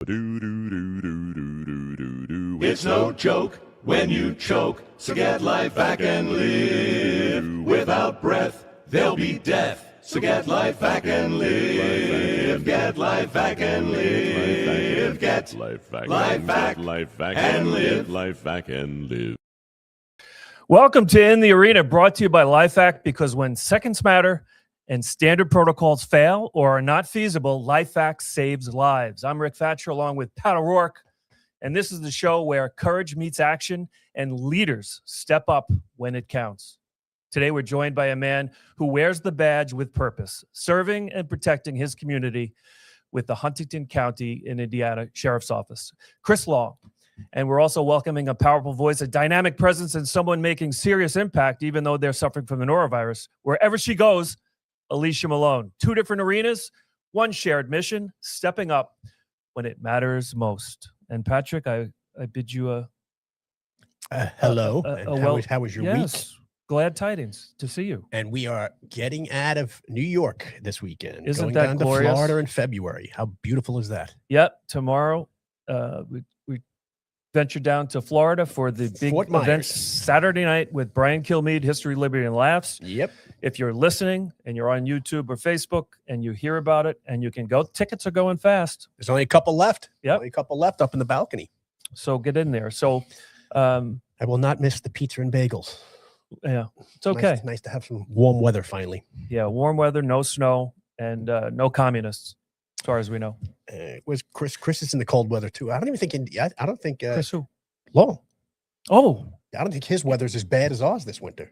It's no joke when you choke, so get LifeVac and live. Without breath, there'll be death. So get LifeVac and live. Get LifeVac and live. Get LifeVac and live. LifeVac and live. Welcome to In the Arena, brought to you by LifeVac, because when seconds matter and standard protocols fail or are not feasible, LifeVac saves lives. I'm Rick Fatscher along with Pat O'Rourke, and this is the show where courage meets action and leaders step up when it counts. Today, we're joined by a man who wears the badge with purpose, serving and protecting his community with the Huntington County in Indiana Sheriff's Office, Chris Long. And we're also welcoming a powerful voice, a dynamic presence, and someone making serious impact, even though they're suffering from the norovirus. Wherever she goes, Alicia Malone. Two different arenas, one shared mission, stepping up when it matters most. And Patrick, I bid you a hello. How was your week? Glad tidings to see you. And we are getting out of New York this weekend. Isn't going that down glorious? to Florida in February. How beautiful is that? Yep. Tomorrow, we venture down to Florida for the big event Saturday night with Brian Kilmeade, History, Liberty, and Laughs. Yep. If you're listening and you're on YouTube or Facebook and you hear about it and you can go, tickets are going fast. There's only a couple left. Yep. Only a couple left up in the balcony. So get in there. So I will not miss the pizza and bagels. Yeah, it's okay. Nice to have some warm weather finally. Yeah, warm weather, no snow, and no communists, as far as we know. Was Chris is in the cold weather too. I don't even think I don't think Chris who? Long. Oh, I don't think his weather's as bad as ours this winter.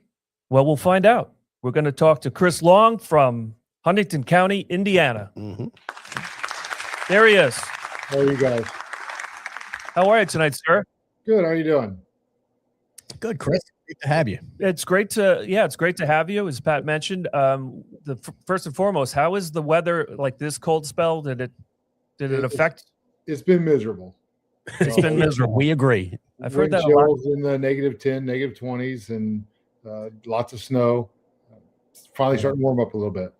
Well, we'll find out. We're going to talk to Chris Long from Huntington County, Indiana. Mm-hmm. There he is. How are you guys? How are you tonight, sir? Good. How are you doing? Good, Chris. Great to have you. It's great to have you. As Pat mentioned, first and foremost, how is the weather like this cold spell? Did it affect? It's been miserable. It's been miserable. We agree. I've heard that a lot. Chills in the -10, -20s, and lots of snow. It's finally starting to warm up a little bit.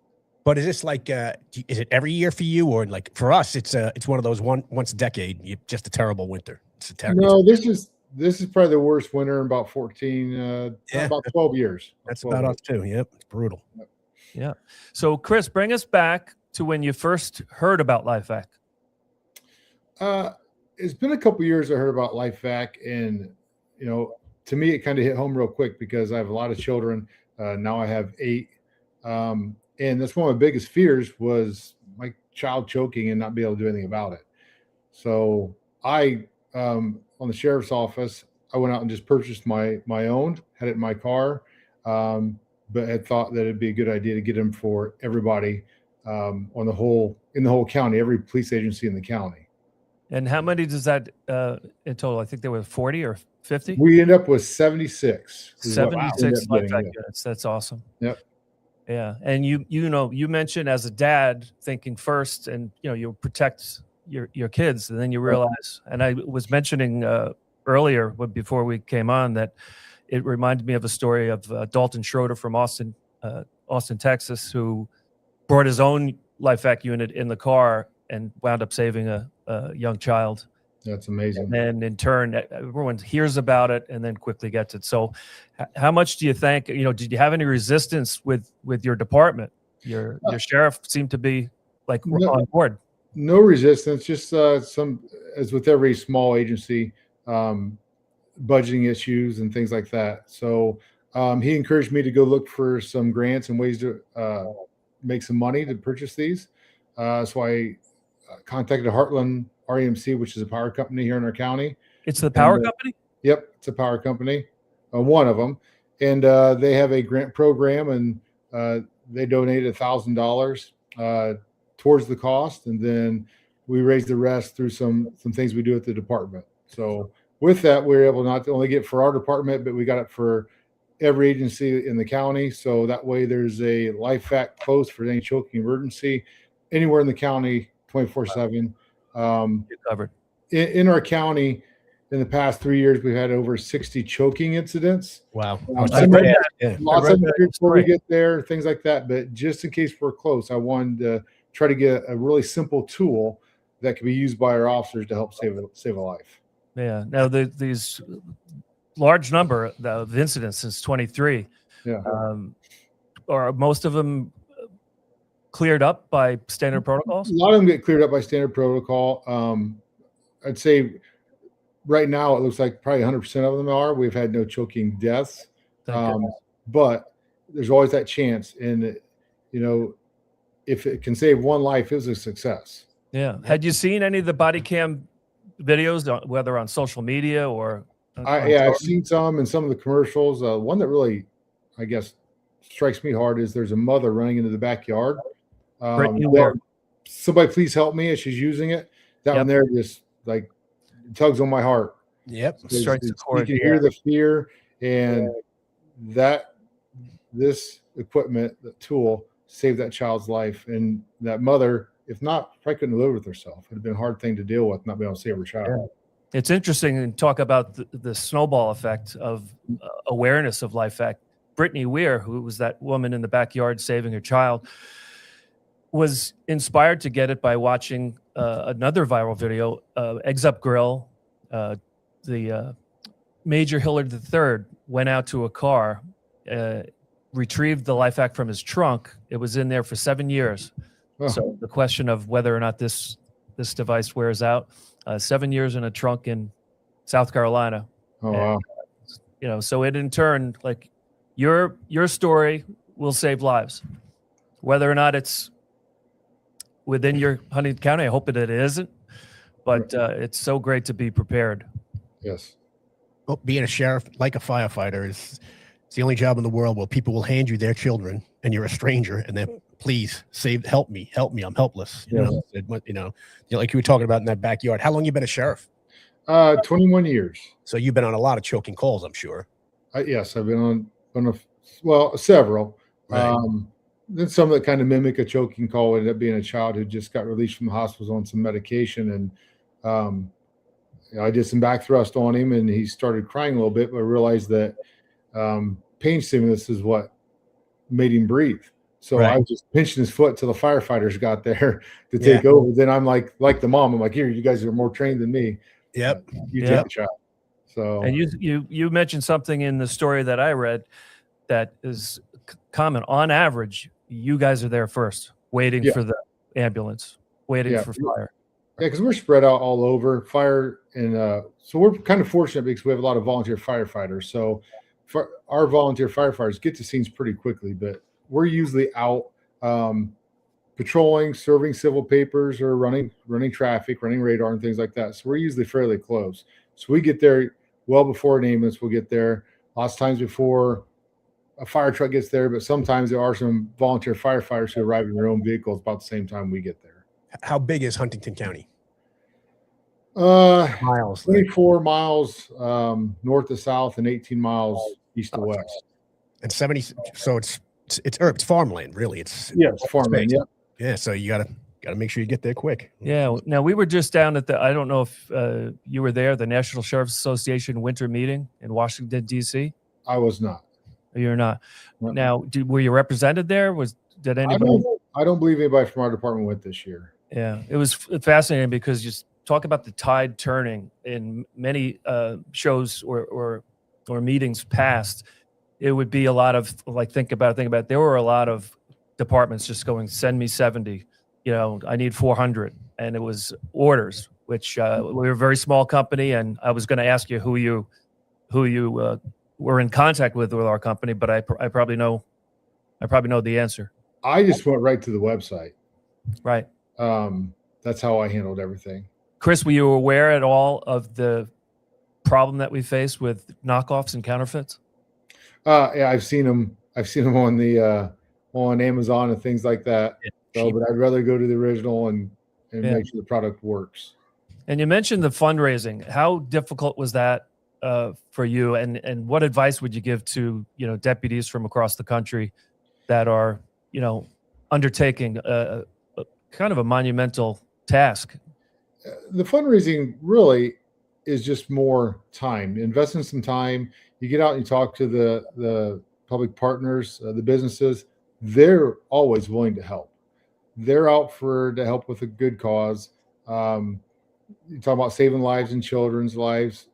But is this like is it every year for you, or like for us? It's one of those once a decade. Just a terrible winter. No, this is probably the worst winter in about 12 years. That's about us too. Yep, it's brutal. Yep. Yeah. So, Chris, bring us back to when you first heard about LifeVac. It's been a couple years I heard about LifeVac, and to me it kind of hit home real quick because I have a lot of children. Now I have 8, and that's one of my biggest fears was my child choking and not be able to do anything about it. So on the sheriff's office, I went out and just purchased my own, had it in my car, but had thought that it'd be a good idea to get them for everybody in the whole county, every police agency in the county. And how many does that in total? I think there were 40 or 50. We end up with 76. 76 LifeVac units. That's awesome. Yep. Yeah, and you mentioned as a dad thinking first, and you protect your kids, and then you realize, and I was mentioning earlier before we came on that it reminded me of a story of Dalton Schroeder from Austin, Texas, who brought his own LifeVac unit in the car and wound up saving a young child. That's amazing. And in turn, everyone hears about it and then quickly gets it. So how much do you think, did you have any resistance with your department? Your sheriff seemed to be on board. No resistance, just some, as with every small agency, budgeting issues and things like that. So he encouraged me to go look for some grants and ways to make some money to purchase these. So I contacted Heartland REMC, which is a power company here in our county. It's the power company? Yep, it's a power company, one of them. And they have a grant program, and they donated $1,000 towards the cost, and then we raised the rest through some things we do at the department. So with that, we were able not to only get for our department, but we got it for every agency in the county. So that way there's a LifeVac close for any choking emergency anywhere in the county 24/7. You're covered. In our county, in the past 3 years, we've had over 60 choking incidents. Wow. Lots of them before we get there, things like that. But just in case we're close, I wanted to try to get a really simple tool that can be used by our officers to help save a life. Yeah. Now these large number of incidents since 23. Yeah. Are most of them cleared up by standard protocols? A lot of them get cleared up by standard protocol. I'd say right now it looks like probably 100% of them are. We've had no choking deaths, but there's always that chance. And if it can save one life, it was a success. Yeah. Had you seen any of the body cam videos, whether on social media or? I've seen some in some of the commercials. One that really, I guess, strikes me hard is there's a mother running into the backyard. Somebody please help me as she's using it. That one there just like tugs on my heart. Yep. Strikes the chord. You can hear the fear, and this equipment, the tool, saved that child's life. And that mother, if not, probably couldn't live with herself. It'd have been a hard thing to deal with, not being able to save her child. Yeah. It's interesting to talk about the snowball effect of awareness of LifeVac. Brittany Weir, who was that woman in the backyard saving her child, was inspired to get it by watching another viral video, Eggs Up Grill. The Major Hillard III went out to a car, retrieved the LifeVac from his trunk. It was in there for 7 years. Oh. So the question of whether or not this device wears out, 7 years in a trunk in South Carolina. Oh, wow. So it in turn, like your story will save lives, whether or not it's within your Huntington County. I hope it isn't, but it's so great to be prepared. Yes. Well, being a sheriff, like a firefighter, it's the only job in the world where people will hand you their children and you're a stranger and then please help me, I'm helpless. You know, like you were talking about in that backyard. How long you been a sheriff? 21 years. So you've been on a lot of choking calls, I'm sure. Yes, I've been on several. Right. Then some that kind of mimic a choking call ended up being a child who just got released from the hospital on some medication. And I did some back thrust on him and he started crying a little bit, but I realized that pain stimulus is what made him breathe. So I was just pinching his foot till the firefighters got there to take over. Then I'm like the mom, I'm like, here, you guys are more trained than me. Yep. You take the child. So, and you mentioned something in the story that I read that is common. On average, you guys are there first, waiting for the ambulance, waiting for fire. Yeah, because we're spread out all over fire, and so we're kind of fortunate because we have a lot of volunteer firefighters. So our volunteer firefighters get to scenes pretty quickly, but we're usually out patrolling, serving civil papers, or running traffic, running radar, and things like that. So we're usually fairly close. So we get there well before an ambulance will get there. Lots of times before a fire truck gets there, but sometimes there are some volunteer firefighters who arrive in their own vehicles about the same time we get there. How big is Huntington County? Miles. 24 miles north to south and 18 miles east to west. And 70. So it's farmland, really. It's farmland. Yeah. Yeah. So you gotta make sure you get there quick. Yeah. Now we were just down at I don't know if you were there, the National Sheriff's Association winter meeting in Washington, D.C. I was not. You're not. No. Now, were you represented there? Did anybody? I don't believe anybody from our department went this year. Yeah, it was fascinating because you talk about the tide turning in many shows or meetings past. It would be a lot of like think about it. There were a lot of departments just going, send me 70. I need 400, and it was orders. Which we were a very small company, and I was going to ask you who you were in contact with our company, but I probably know the answer. I just went right to the website. Right. That's how I handled everything. Chris, were you aware at all of the problem that we face with knockoffs and counterfeits? Yeah, I've seen them. I've seen them on the on Amazon and things like that. So, but I'd rather go to the original and make sure the product works. And you mentioned the fundraising. How difficult was that for you? And what advice would you give to deputies from across the country that are undertaking a kind of a monumental task? The fundraising really is just more time. Invest in some time. You get out and you talk to the public partners, the businesses. They're always willing to help. They're out to help with a good cause. You talk about saving lives and children's lives.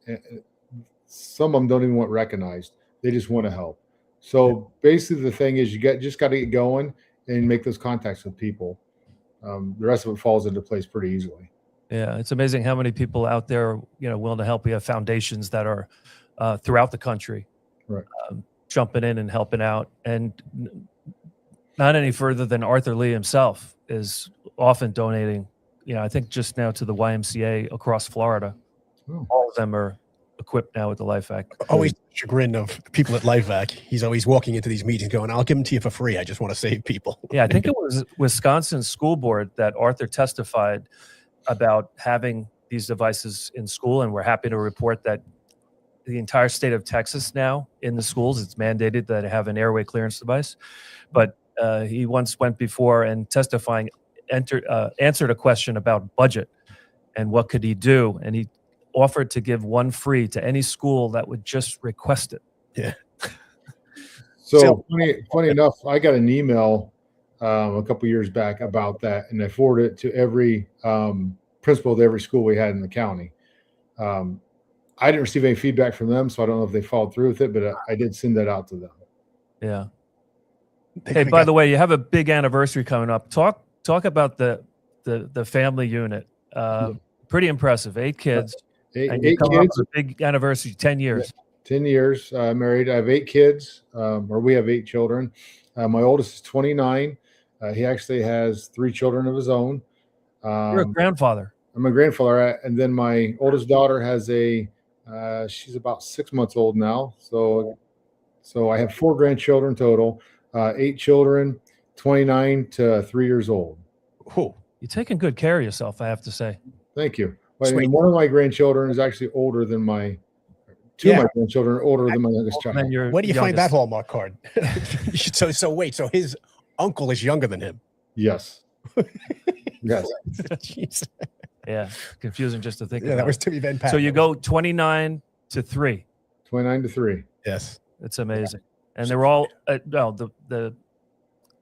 Some of them don't even want recognized. They just want to help. So basically the thing is just got to get going and make those contacts with people. The rest of it falls into place pretty easily. Yeah, it's amazing how many people out there, willing to help. We have foundations that are throughout the country, Right. Jumping in and helping out. And not any further than Arthur Lee himself is often donating. I think just now to the YMCA across Florida. Oh. All of them are equipped now with the LifeVac. Always the chagrin of people at LifeVac. He's always walking into these meetings going, I'll give them to you for free. I just want to save people. Yeah, I think it was Wisconsin School Board that Arthur testified about having these devices in school, and we're happy to report that the entire state of Texas now in the schools, it's mandated that have an airway clearance device. But he once went before and testifying, answered a question about budget and what could he do, and he offered to give one free to any school that would just request it. Yeah. So funny enough, I got an email a couple years back about that, and I forwarded it to every principal of every school we had in the county. I didn't receive any feedback from them, so I don't know if they followed through with it, but I did send that out to them. Yeah. Hey, by the way, you have a big anniversary coming up. Talk about the family unit. Pretty impressive. 8 kids. Eight kids. A big anniversary. 10 years. 10 years married. I have 8 kids, or we have 8 children. My oldest is 29. He actually has 3 children of his own. You're a grandfather. I'm a grandfather, and then my oldest daughter has she's about 6 months old now. So I have 4 grandchildren total, 8 children, 29 to 3 years old. Oh, you're taking good care of yourself, I have to say. Thank you. But one of my grandchildren is actually older than two of my grandchildren are older than my youngest child. Where do you find that Hallmark card? So wait, so his uncle is younger than him? Yes. Yes. Jeez. Yeah, confusing just to think Yeah, about. that was Timmy Van Patten. So you go 29 to 3. 29 to 3. Yes. It's amazing. And they're all,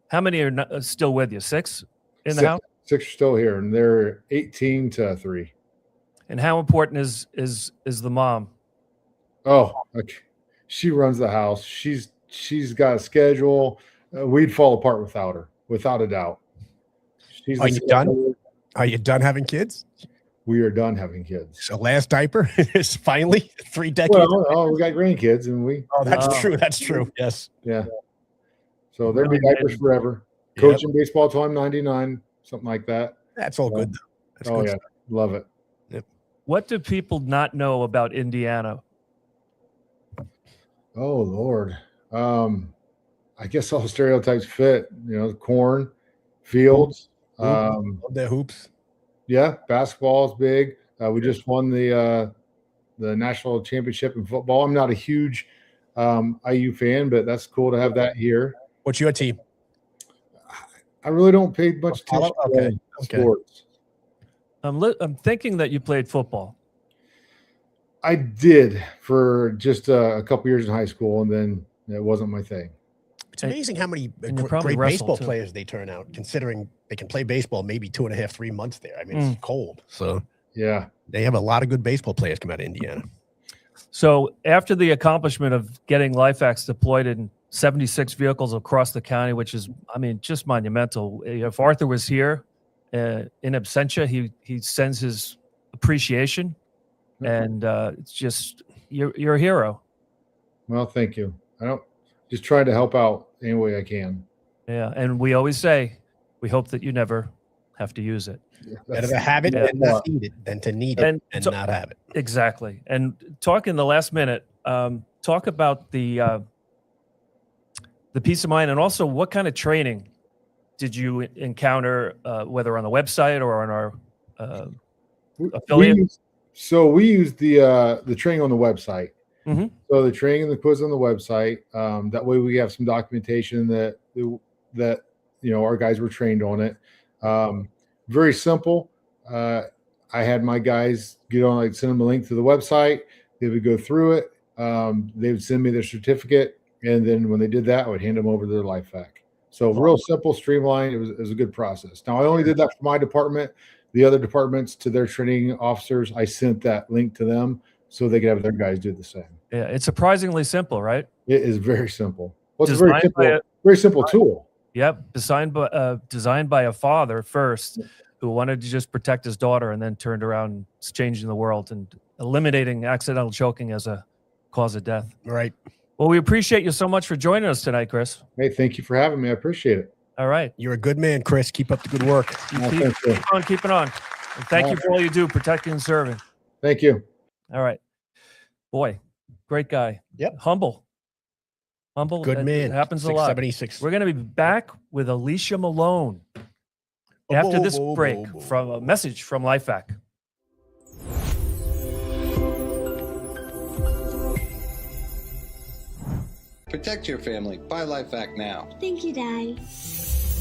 how many are still with you? 6 in the house? 6 are still here, and they're 18 to 3. And how important is the mom? Oh, okay. She runs the house. She's got a schedule. We'd fall apart without her, without a doubt. Are you done? Are you done having kids? We are done having kids. So last diaper is finally 3 decades. Well, we got grandkids, and we. Oh, that's true. That's true. Yes. Yeah. So there'll be diapers forever. Coaching baseball till I'm 99, something like that. That's all good. That's good. Stuff. Love it. Yep. What do people not know about Indiana? Oh Lord. I guess all stereotypes fit. Corn, fields. Love their hoops. Yeah, basketball is big. We just won the national championship in football. I'm not a huge IU fan, but that's cool to have that here. What's your team? I really don't pay much attention to sports. I'm thinking that you played football. I did for just a couple years in high school, and then it wasn't my thing. It's amazing how many great baseball players they turn out, considering they can play baseball maybe 2.5, 3 months there. I mean, it's cold. So, yeah, they have a lot of good baseball players come out of Indiana. So, after the accomplishment of getting LifeVacs deployed in 76 vehicles across the county, which is, just monumental. If Arthur was here in absentia, he sends his appreciation, and it's just, you're a hero. Well, thank you. I don't just try to help out any way I can. Yeah, and we always say, we hope that you never have to use it. Better to have it and not need it than to need it and not have it. Exactly. And talk in the last minute, talk about the peace of mind, and also what kind of training did you encounter, whether on the website or on our affiliate? We use the training on the website. Mm-hmm. So the training and the quiz on the website. That way we have some documentation that our guys were trained on it. Very simple. I had my guys get on, I'd send them a link to the website. They would go through it. They would send me their certificate. And then when they did that, I would hand them over to their LifeVac. So real simple, streamlined. It was a good process. Now, I only did that for my department. the other departments to their training officers, I sent that link to them so they could have their guys do the same. Yeah, it's surprisingly simple, right? It is very simple. Well, it's a Designed by very simple tool. Yep, designed by a father first, who wanted to just protect his daughter, and then turned around and is changing the world and eliminating accidental choking as a cause of death. Right. Well, we appreciate you so much for joining us tonight, Chris. Hey, thank you for having me. I appreciate it. All right. You're a good man, Chris. Keep up the good work. Keep on keeping on. And thank you for all you do, protecting and serving. Thank you. All right. Boy, great guy. Yep. Humble. Good man. It happens a lot. 676. We're going to be back with Alicia Malone after this break from a message from LifeVac. Protect your family. Buy LifeVac now. Thank you, Dad.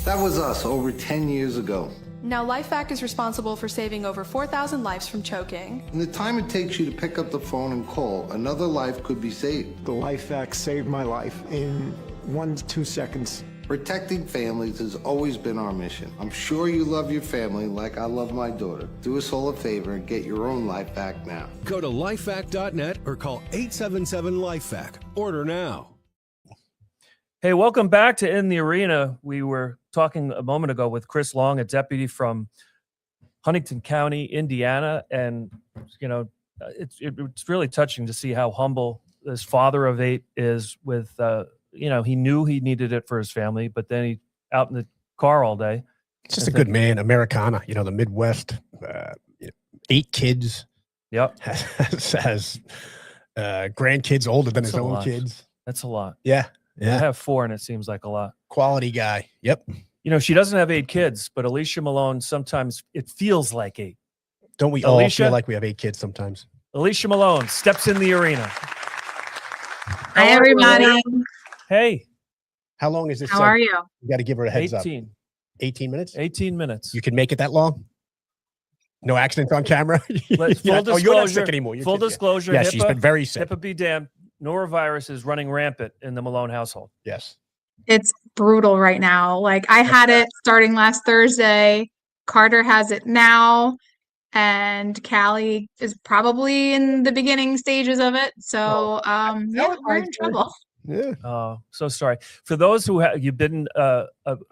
That was us over 10 years ago. Now, LifeVac is responsible for saving over 4,000 lives from choking. In the time it takes you to pick up the phone and call, another life could be saved. The LifeVac saved my life in 1 to 2 seconds. Protecting families has always been our mission. I'm sure you love your family like I love my daughter. Do us all a favor and get your own LifeVac now. Go to lifevac.net or call 877-LifeVac. Order now. Hey, welcome back to In the Arena. We were talking a moment ago with Chris Long, a deputy from Huntington County, Indiana. And, you know, it's really touching to see how humble this father of 8 is with, you know, he knew he needed it for his family, but then he out in the car all day. It's just a good man. Americana, you know, the Midwest, 8 kids. Yep. Has grandkids older than his own kids. That's a lot. Yeah. I have 4, and it seems like a lot. Quality guy. Yep. You know, she doesn't have 8 kids, but Alicia Malone, sometimes it feels like 8. Don't we all feel like we have 8 kids sometimes? Alicia Malone steps in the arena. Hi, everybody. Hey. How long is this? How are you? You got to give her a heads 18. up. 18 minutes? 18 minutes. You can make it that long? No accidents on camera? Full disclosure. Oh, you're not sick anymore. Full disclosure. Yeah, she's been very sick. HIPAA be damned. Norovirus is running rampant in the Malone household. Yes. It's brutal right now. Like, I had it starting last Thursday. Carter has it now. And Callie is probably in the beginning stages of it. So, yeah, we're in trouble. Yeah. So sorry. For those who you've been a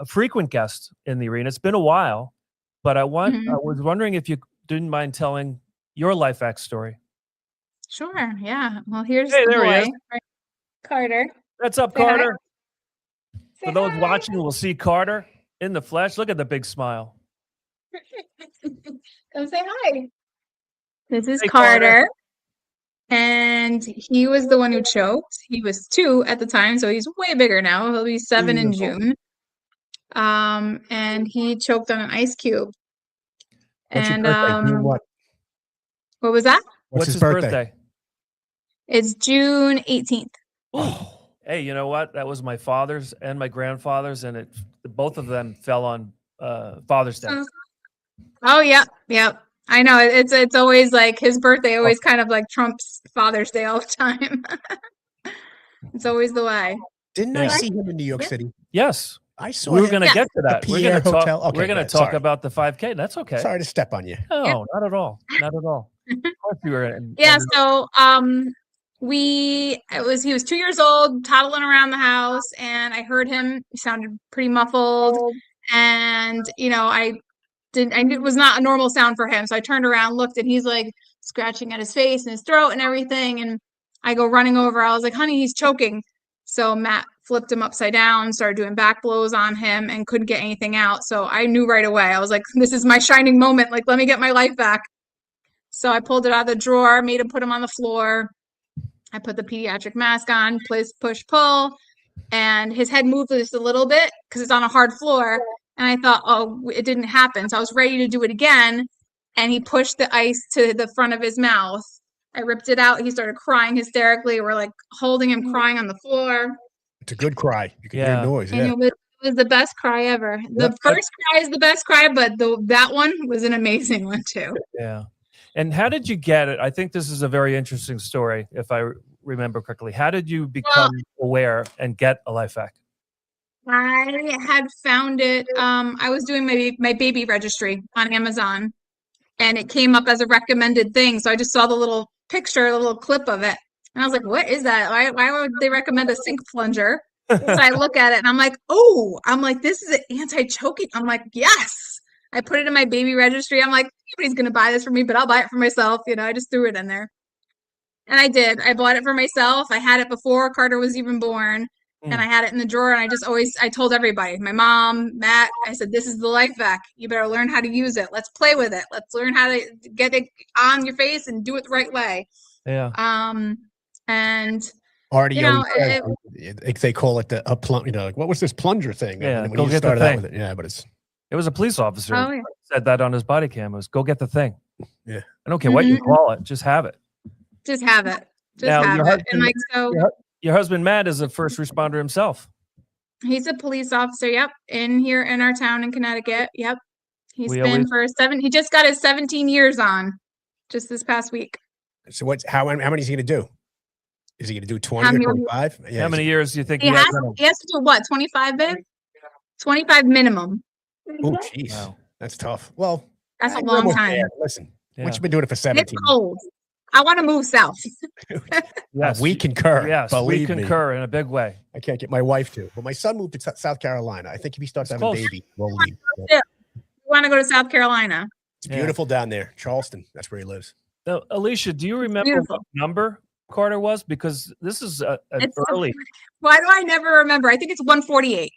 frequent guest in the arena, it's been a while, but I was wondering if you didn't mind telling your LifeVac story. Sure. Yeah. Well, here's Hey, the there he boy, is. Carter. What's up, Say hi. Carter? Say For those hi. watching, we'll see Carter in the flesh. Look at the big smile. Come say hi. This is Hey, Carter. And he was the one who choked. He was 2 at the time, so he's way bigger now. He'll be 7 in June. And he choked on an ice cube. What's And your birthday? June what? what was that? What's his birthday? It's June 18th. Oh. Hey, you know what? That was my father's and my grandfather's, and both of them fell on Father's Day. Oh, yeah. Yep. I know. It's always like his birthday always kind of like trumps Father's Day all the time. It's always the way. Didn't I see him in New York City? Yes. I saw We were him. going to get to that. The We're Pierre going to talk. Hotel. Okay, We're going to good. talk Sorry. about the 5K. That's okay. Sorry to step on you. No, not at all. Not at all. Of course you were. Yeah, so he was 2 years old, toddling around the house, and I heard him. He sounded pretty muffled, and you know, it was not a normal sound for him. So I turned around, looked, and he's like scratching at his face and his throat and everything. And I go running over. I was like, honey, he's choking. So Matt flipped him upside down, started doing back blows on him, and couldn't get anything out. So I knew right away. I was like, this is my shining moment. Like, let me get my life back. So I pulled it out of the drawer, made him put him on the floor. I put the pediatric mask on, push, pull, and his head moved just a little bit because it's on a hard floor. And I thought, oh, it didn't happen. So I was ready to do it again. And he pushed the ice to the front of his mouth. I ripped it out. He started crying hysterically. We're like holding him crying on the floor. It's a good cry. You can hear noise. And it was the best cry ever. The first cry is the best cry, but that one was an amazing one too. Yeah. And how did you get it? I think this is a very interesting story, if I remember correctly. How did you become aware and get a LifeVac? I had found it. I was doing my baby registry on Amazon, and it came up as a recommended thing. So I just saw the little picture, the little clip of it. And I was like, what is that? Why would they recommend a sink plunger? So I look at it and I'm like, oh, this is an anti-choking. I'm like, yes. I put it in my baby registry. I'm like, nobody's going to buy this for me, but I'll buy it for myself. I just threw it in there. And I did. I bought it for myself. I had it before Carter was even born. And I had it in the drawer. And I told everybody, my mom, Matt, I said, this is the LifeVac. You better learn how to use it. Let's play with it. Let's learn how to get it on your face and do it the right way. Yeah. And already, they call it a plunge. Like, what was this plunger thing? Yeah, when go you get the started out thing. with it. Yeah, but it was a police officer yeah. said that on his body cam. It was, go get the thing. Yeah. I don't care what you call it. Just have it. Just have it. Now, have it. And your husband, Matt, is a first responder himself. He's a police officer. Yep. Here in our town in Connecticut. Yep. He just got his 17 years on just this past week. So how many is he going to do? Is he going to do 20 or 25? Yeah, how many years do you think he has to do what? 25, babe? 25 minimum. Oh, jeez. Wow. That's tough. Well, that's a long time. Bad. Listen, once you've been doing it for 17 It's cold. I want to move south. Yes, we concur. Yes, we concur in a big way. I can't get my wife to. But my son moved to South Carolina. I think if he starts having a baby, we'll leave. We want to go to South Carolina. It's beautiful down there. Charleston. That's where he lives. Now, Alicia, do you remember what number Carter was? Because this is an early. Why do I never remember? I think it's 148.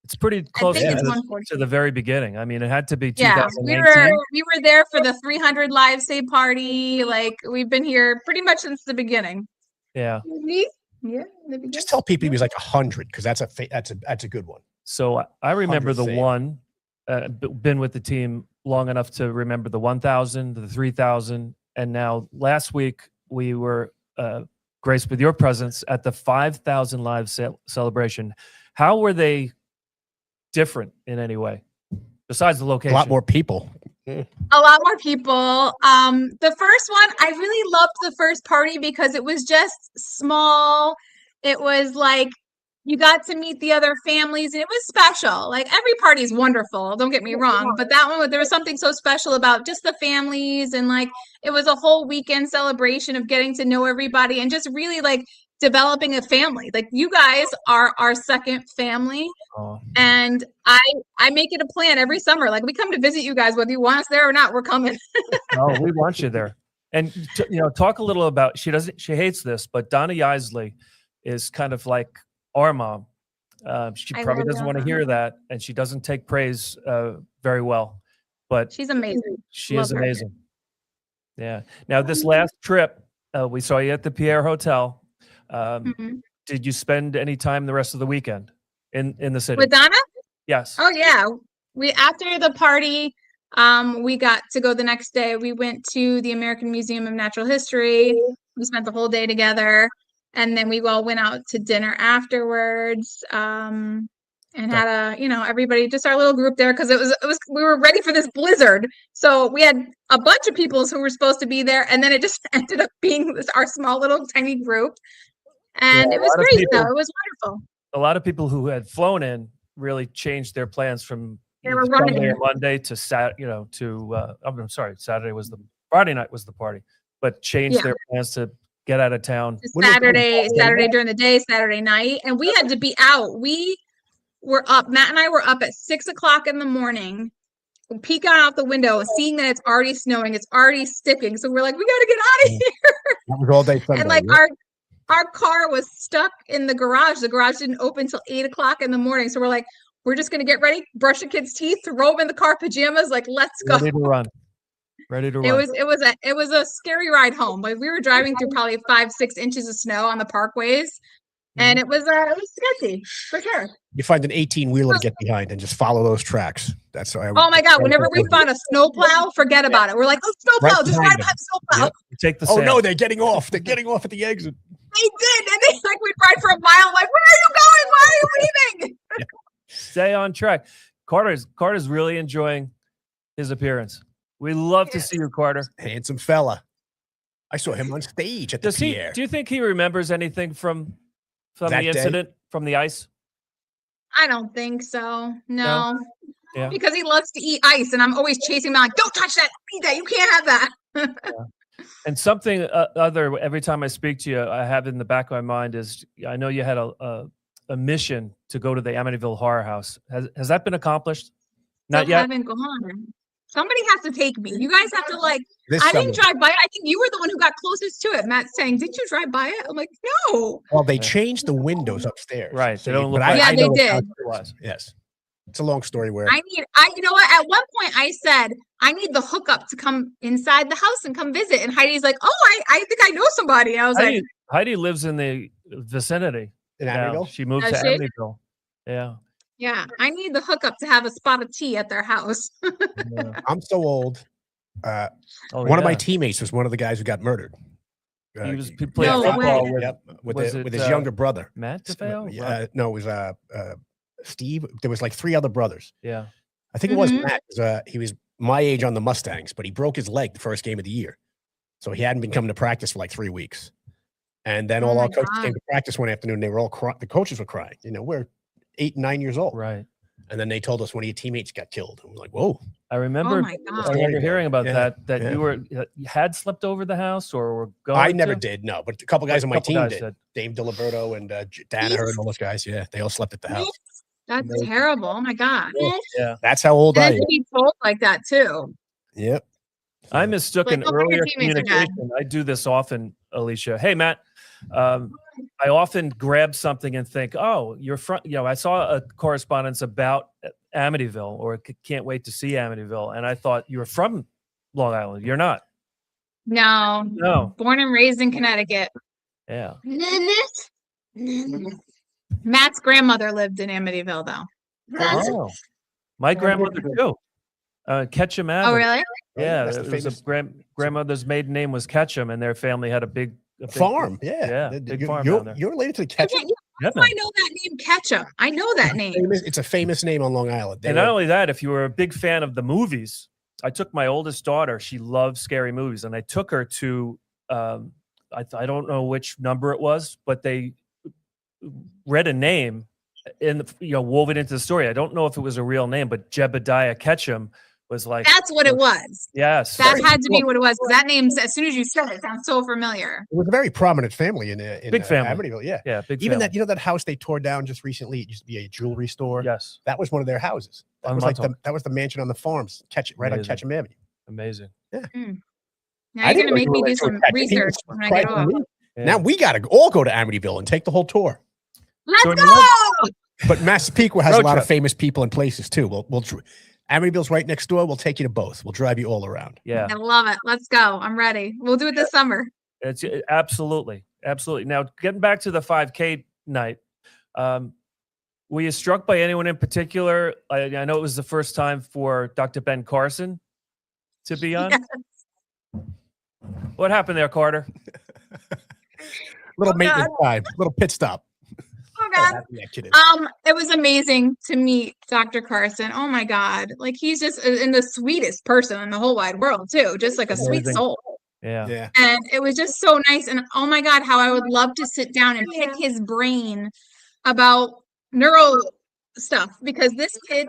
It's pretty close to the very beginning. I mean, it had to be 2019. Yeah, we were there for the 300 Live Save party. Like, we've been here pretty much since the beginning. Yeah. Yeah. Just tell people he was like 100 because that's a good one. So I remember the one. Been with the team long enough to remember the 1,000, the 3,000, and now last week we were graced with your presence at the 5,000 live celebration. How were they different in any way besides the location? A lot more people. A lot more people. The first one, I really loved the first party because it was just small. It was like you got to meet the other families and it was special. Like every party is wonderful, don't get me wrong, but that one, there was something so special about just the families, and like it was a whole weekend celebration of getting to know everybody and just really like developing a family. Like you guys are our second family. And I make it a plan every summer. Like we come to visit you guys, whether you want us there or not, we're coming. Oh, we want you there. And talk a little about, she hates this, but Donna Isley is kind of like our mom. She probably doesn't want to hear that, and she doesn't take praise very well, but she's amazing. She is amazing. Yeah. Now this last trip, we saw you at the Pierre Hotel. Did you spend any time the rest of the weekend in the city with Donna? Yes. Oh yeah. After the party, we got to go the next day. We went to the American Museum of Natural History. We spent the whole day together. And then we all went out to dinner afterwards, and had everybody, just our little group there, because we were ready for this blizzard. So we had a bunch of people who were supposed to be there, and then it just ended up being our small little tiny group, and it was great. Though it was wonderful. A lot of people who had flown in really changed their plans from Monday to Saturday. I'm sorry, Friday night was the party, but changed their plans to get out of town. Saturday during the day, Saturday night. And we had to be out. We were up, Matt and I were up at 6:00 in the morning, peeking out the window, seeing that it's already snowing, it's already sticking. So we're like, we got to get out of here. That was all day Sunday. And like our car was stuck in the garage. The garage didn't open till 8:00 in the morning. So we're like, we're just going to get ready, brush the kids' teeth, throw them in the car pajamas, like, let's go. Ready to run. It was a scary ride home. Like we were driving through probably 5-6 inches of snow on the parkways, and it was sketchy for sure. You find an 18-wheeler to get behind and just follow those tracks. That's why. Oh my God! Whenever we found a snowplow, forget about it. We're like, oh, snowplow, just ride behind snowplow. Yep. Take the. Oh no, they're getting off. They're getting off at the exit. They did, and they we'd ride for a mile. Like, where are you going? Why are you leaving? Stay on track. Carter's really enjoying his appearance. We love to see you, Carter. Handsome fella. I saw him on stage at the Pierre. Do you think he remembers anything from the incident, from the ice? I don't think so. No. Yeah. because he loves to eat ice, and I'm always chasing him. I'm like, don't touch that, eat that. You can't have that. And something other, every time I speak to you, I have in the back of my mind is I know you had a mission to go to the Amityville Horror House. Has that been accomplished? Not Still yet. haven't gone. Somebody has to take me. You guys have to I summer. didn't drive by it. I think you were the one who got closest to it. Matt's saying, did you drive by it? I'm like, no. Well, they changed the windows upstairs. Right. They So don't look but like- Yeah, I they know did. how it was. Yes. It's a long story where You know what? At one point I said, I need the hookup to come inside the house and come visit. And Heidi's like, oh, I think I know somebody. And I was like, Heidi lives in the vicinity. in now. Amityville. She moved to Does she? Amityville. Yeah. yeah, I need the hookup to have a spot of tea at their house. Yeah. I'm so old. Oh, One of my yeah. teammates was one of the guys who got murdered. He played No football way. with Yep, was with it, his younger brother. Matt DeFeo? Yeah, no, it was Steve. There was like 3 other brothers. Yeah. I think it was Mhm. Matt. 'Cause, he was my age on the Mustangs, but he broke his leg the first game of the year, so he hadn't been coming to practice for like 3 weeks. And then Oh all my our coaches God. came to practice one afternoon. They were all the coaches were crying. You know, we're 8 and 9 years old, Right. and then they told us one of your teammates got killed. And we're like, whoa. I remember. Oh my I God. remember hearing about Yeah, that. yeah. You had slept over the house or were going. I never to? did, no, but a couple guys on my Couple team guys did. did. Dave Diliberto and Danaher and all those guys. Yeah, they all slept at the house. That's terrible. Oh my God. Yeah. That's how old And I then am. to be told like that too. Yep. I mistook Like, an oh, my earlier teammates are dead. communication. I do this often, Alicia. Hey, Matt. I often grab something and think, oh, you're from, I saw a correspondence about Amityville or can't wait to see Amityville. And I thought you were from Long Island. You're not. No. No. Born and raised in Connecticut. Yeah. Matt's grandmother lived in Amityville though. Oh. My grandmother too. Ketchum Avenue. Oh, really? Yeah. That's the It was famous grandmother's maiden name was Ketchum and their family had a big farm. Yeah. Yeah, big farm You're, down there. you're related to I Ketchum. know that name Ketchum. I know that name. It's a famous name on Long Island. They And not were- only that, if you were a big fan of the movies, I took my oldest daughter. She loves scary movies, and I took her to. I don't know which number it was, but they read a name and wove it into the story. I don't know if it was a real name, but Jebediah Ketchum was like. That's what it was. Yes. That had to be what it was. 'Cause that name, as soon as you said it, sounds so familiar. It was a very prominent family in Big family. Amityville. Yeah. Yeah, big. Even family. that, that house they tore down just recently. It used to be a jewelry store. Yes. That was one of their houses. That On was like Montauk. that was the mansion on the farms. Right on Amazing. Ketchum Avenue. Amazing. Now I you're didn't gonna know make you me were do into some Ketchum. He research was when I get surprising off. me. Yeah. Now we got to all go to Amityville and take the whole tour. Let's So go! But Massapequa has Road a lot of trip. famous people and places too. Amityville's right next door. We'll take you to both. We'll drive you all around. Yeah. I love it. Let's go. I'm ready. We'll do it this summer. It's absolutely. Now, getting back to the 5K night, were you struck by anyone in particular? I know it was the first time for Dr. Ben Carson to be on. Yes. What happened there, Carter? Little Oh, maintenance time. Little pit stop. Oh God. Yeah, kid is. It was amazing to meet Dr. Carson. Oh my God. Like he's just in the sweetest person in the whole wide world too. Just like a sweet Amazing. soul. Yeah. Yeah. And it was just so nice. And oh my God, how I would love to sit down and pick his brain about neuro stuff because this kid,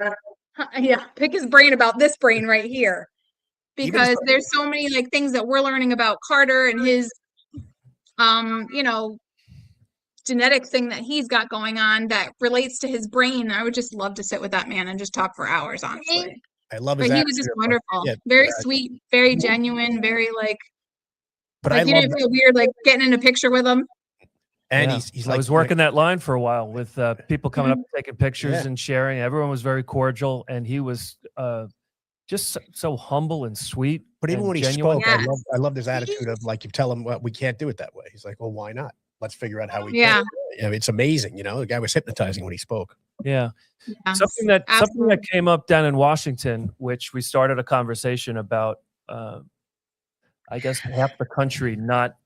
pick his brain about this brain right here. Because there's so many like things that we're learning about Carter and his, genetic thing that he's got going on that relates to his brain. I would just love to sit with that man and just talk for hours, honestly. I love his But he was just attitude. wonderful. Yeah, Very yeah. sweet, very genuine, very like But I you love didn't feel weird like getting in a picture with him. and Yeah. he's I like was working that line for a while with people coming up, taking pictures Yeah. and sharing. Everyone was very cordial, and he was just so humble and sweet. But even and when he genuine. spoke, Yes. I love his attitude of like you tell him, well, we can't do it that way. He's like, well, why not? Let's figure out how we Yeah. can. It's amazing. The guy was hypnotizing when he spoke. Yeah. Yes, Something that absolutely. came up down in Washington, which we started a conversation about. I guess half the country not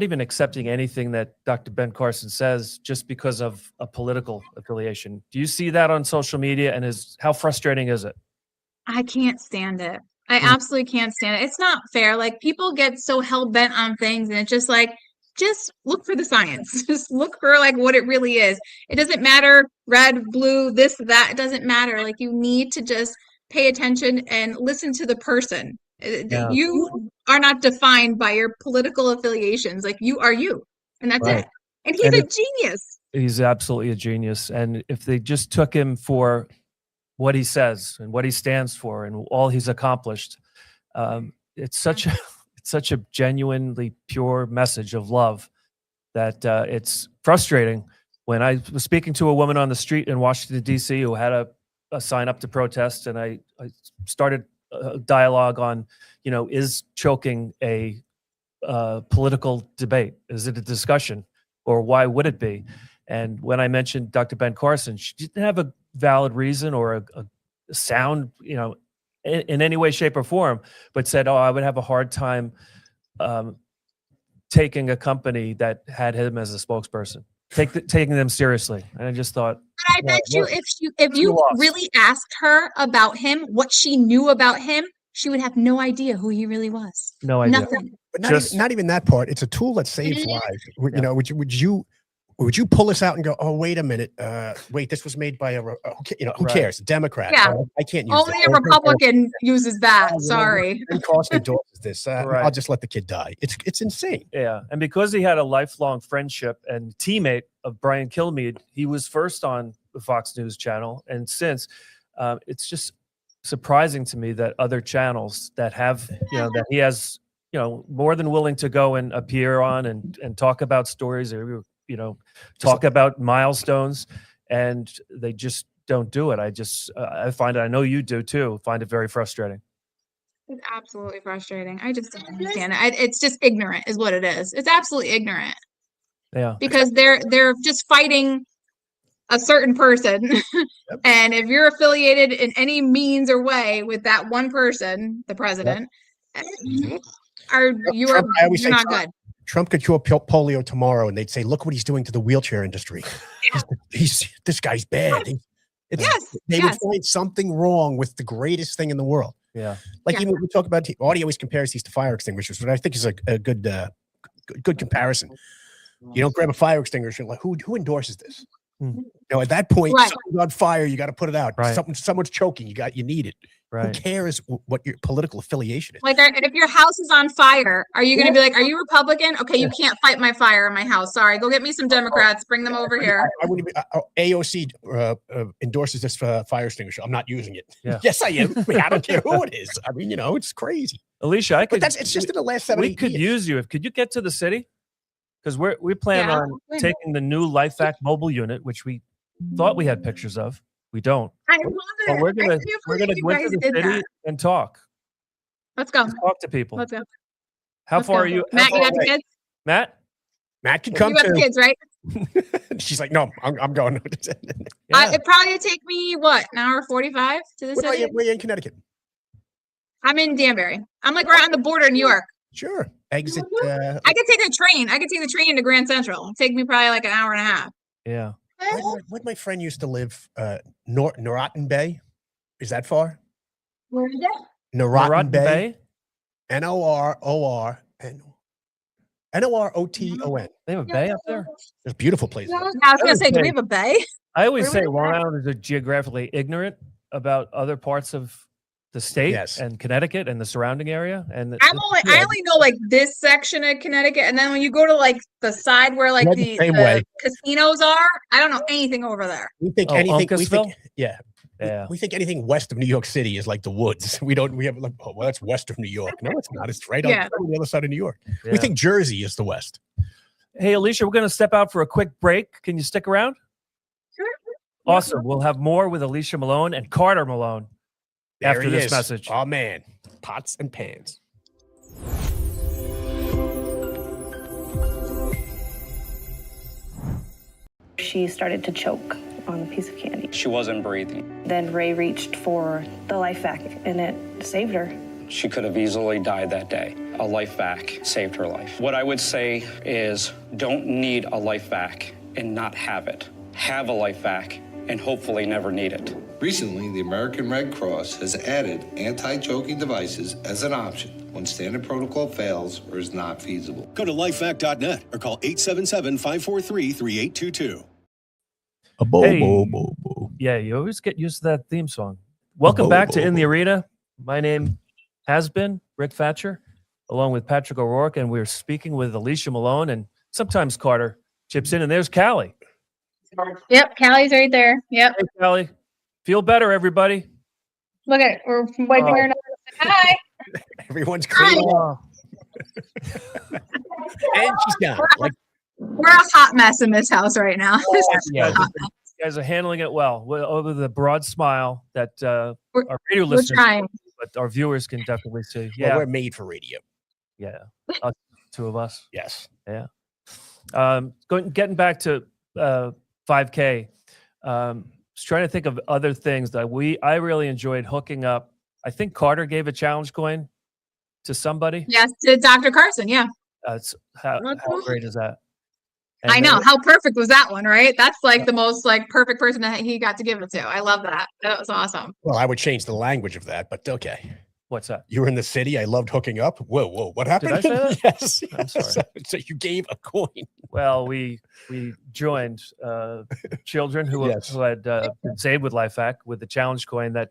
even accepting anything that Dr. Ben Carson says just because of a political affiliation. Do you see that on social media, and how frustrating is it? I can't stand it. I absolutely can't stand it. It's not fair. Like people get so hell bent on things and it's just like just look for the science. Just look for like what it really is. It doesn't matter red, blue, this, that. It doesn't matter. Like you need to just pay attention and listen to the person. Yeah. You are not defined by your political affiliations. Like you are you, and that's Right. it. And he's a genius. He's absolutely a genius. And if they just took him for what he says and what he stands for and all he's accomplished, it's such a genuinely pure message of love that it's frustrating. When I was speaking to a woman on the street in Washington, D.C., who had a sign up to protest, and I started a dialogue on, is choking a political debate? Is it a discussion? Or why would it be? And when I mentioned Dr. Ben Carson, she didn't have a valid reason or a sound, in any way, shape, or form, but said, "Oh, I would have a hard time taking a company that had him as a spokesperson, taking them seriously." And I just thought, But I bet you if you really asked her about him, what she knew about him, she would have no idea who he really was. no idea. Nothing. But Just- not even that part. It's a tool that saves lives. Would you pull this out and go, oh, wait a minute, wait, this was made by who Right. cares? A Democrat. Yeah. I can't use Only this. a Republican uses that. Sorry. Ben Carson endorses this. Right. I'll just let the kid die. It's insane. Yeah, and because he had a lifelong friendship and teammate of Brian Kilmeade, he was first on the Fox News channel, and since it's just surprising to me that other channels that have, that he has, more than willing to go and appear on and talk about stories or talk about milestones, and they just don't do it. I find it. I know you do too. Find it very frustrating. It's absolutely frustrating. I just don't understand it. It's just ignorant is what it is. It's absolutely ignorant Yeah, because they're just fighting a certain person. And if you're affiliated in any means or way with that one person, the president, you're not good. Trump could cure polio tomorrow, and they'd say, "Look what he's doing to the wheelchair industry. This guy's bad." They would find something wrong with the greatest thing in the world. yeah, Even when we talk about Audie always compares these to fire extinguishers, but I think is a good comparison. You don't grab a fire extinguisher like who endorses this? At that point, something's on fire, you got to put it out. Right. Someone's choking, you need it. right. Who cares what your political affiliation is? Like, if your house is on fire, are you going to be like, "Are you Republican? Okay, you can't fight my fire in my house. Sorry, go get me some Democrats, bring them over here." I wouldn't be, AOC endorses this fire extinguisher. I'm not using it. Yeah. Yes, I am. I don't care who it is. I mean, it's crazy. Alicia, It's just in the last 7 we 8 could years. use you. Could you get to the city? Because we plan on taking the new LifeVac mobile unit, which we thought we had pictures of. We don't. I love But it. we're gonna I can't go believe you into guys the did city that. and talk. Let's go. Just talk to people. Let's go. How Let's far go. are you? Matt, you got the away? kids? Matt? Matt can come You got the too. kids, right? She's like, no, I'm going. Yeah. It probably would take me an hour 45 to the Where are city. you in Connecticut? I'm in Danbury. I'm like right on the border of New York. Sure. Exit. I could take the train. I could take the train into Grand Central. It'd take me probably like an hour and a half. Yeah. Where my friend used to live, Norton Bay. Is that far? Where is it? Norton Bay. Bay? Nororton. They have a bay up there? It's a beautiful place. I was gonna say, do we have a bay? I always Where say was Long that? Island is geographically ignorant about other parts of the state and Connecticut and the surrounding area. And I only know like this section of Connecticut, and then when you go to like the side where like the same way. the casinos are, I don't know anything over there. We think anything. Uncasville? Yeah. We think anything west of New York City is like the woods. We have like, oh, well, that's west of New York. No, it's not. It's right on the other side of New York. Yeah. We think Jersey is the west. Hey, Alicia, we're going to step out for a quick break. Can you stick around? Sure. Awesome. We'll have more with Alicia Malone and Carter Malone after There he this is. message. Oh, man. Pots and pans. She started to choke on a piece of candy. She wasn't breathing. Then Ray reached for the LifeVac, and it saved her. She could have easily died that day. A LifeVac saved her life. What I would say is don't need a LifeVac and not have it. Have a LifeVac and hopefully never need it. Recently, the American Red Cross has added anti-choking devices as an option. when standard protocol fails or is not feasible. Go to lifevac.net or call 877-543-3822. Yeah, you always get used to that theme song. Welcome back to In the Arena. My name has been Rick Fatscher, along with Patrick O'Rourke, and we're speaking with Alicia Malone, and sometimes Carter chips in, and there's Callie. Yep, Callie's right there. Yep. Hey, Callie. Feel better, everybody. Look at it. We're wiping her nose. Hi. Everyone's clean. And she's gone. Like, we're a hot mess in this house right now. Yeah, you guys are handling it well. Over the broad smile that our radio listeners, trying. But our viewers can definitely see. Yeah, well, we're made for radio. Yeah, two of us. Yes. Yeah. Getting back to 5K. Was trying to think of other things that I really enjoyed hooking up. I think Carter gave a challenge coin to somebody. Yes, to Dr. Carson. Yeah. How great is that? And I know. How perfect was that one, right? That's like the most like perfect person that he got to give it to. I love that. That was awesome. Well, I would change the language of that, but okay. What's that? You were in the city. I loved hooking up. Whoa, what happened? Did I say that? Yes. I'm sorry. So you gave a coin. Well, we joined children who had been saved with LifeVac with the challenge coin that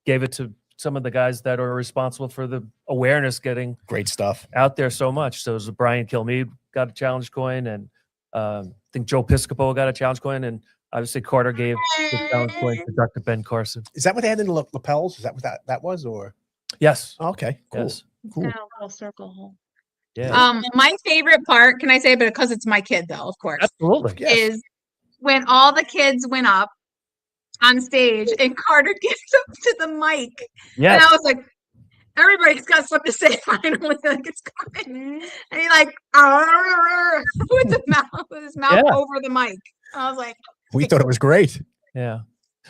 gave it to some of the guys that are responsible for the awareness getting great stuff out there so much. So it was Brian Kilmeade got a challenge coin, and I think Joe Piscopo got a challenge coin, and obviously Carter gave the challenge coin to Dr. Ben Carson. Is that what they had in the lapels? Is that what that was? Or yes. Oh, okay, cool. Yes. Cool. A little circle hole. Yeah. My favorite part, can I say, but because it's my kid though, of course. Absolutely. Yes. Is when all the kids went up on stage and Carter gets up to the mic. Yes. And I was like, everybody's got something to say finally, like it's coming. And he like with his mouth over the mic. I was like, we thought it was great. Yeah.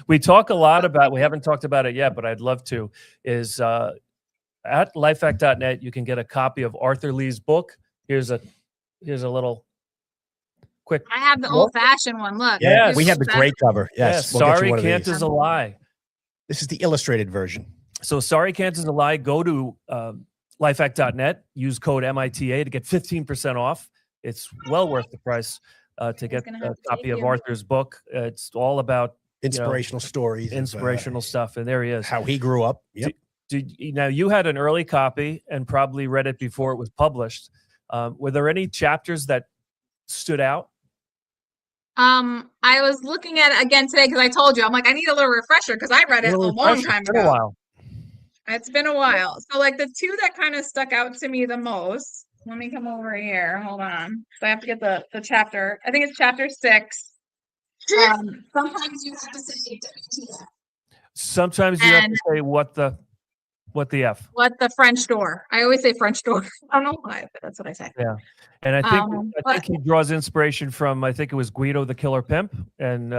We talk a lot about, we haven't talked about it yet, but I'd love to, is at lifevac.net, you can get a copy of Arthur Lee's book. Here's a little quick. I have the old-fashioned one. Look. Yes. We have the great cover. Yes. We'll Sorry Can't is a Lie. This is the illustrated version. So Sorry Can't is a Lie. Go to lifevac.net. Use code MITA to get 15% off. It's well worth the price to get a copy of Arthur's book. It's all about inspirational stories, inspirational stuff. And there he is. How he grew up. Yep. Now, you had an early copy and probably read it before it was published. Were there any chapters that stood out? I was looking at it again today because I told you, I'm like, I need a little refresher because I read it a long time ago. It's been a while. So like the two that kind of stuck out to me the most, let me come over here. Hold on. So I have to get the chapter. I think it's chapter 6. Sometimes you have to say WTF. Sometimes you have to say what the F. What the French door. I always say French door. I don't know why, but that's what I say. Yeah. And I think he draws inspiration from, I think it was Guido the Killer Pimp and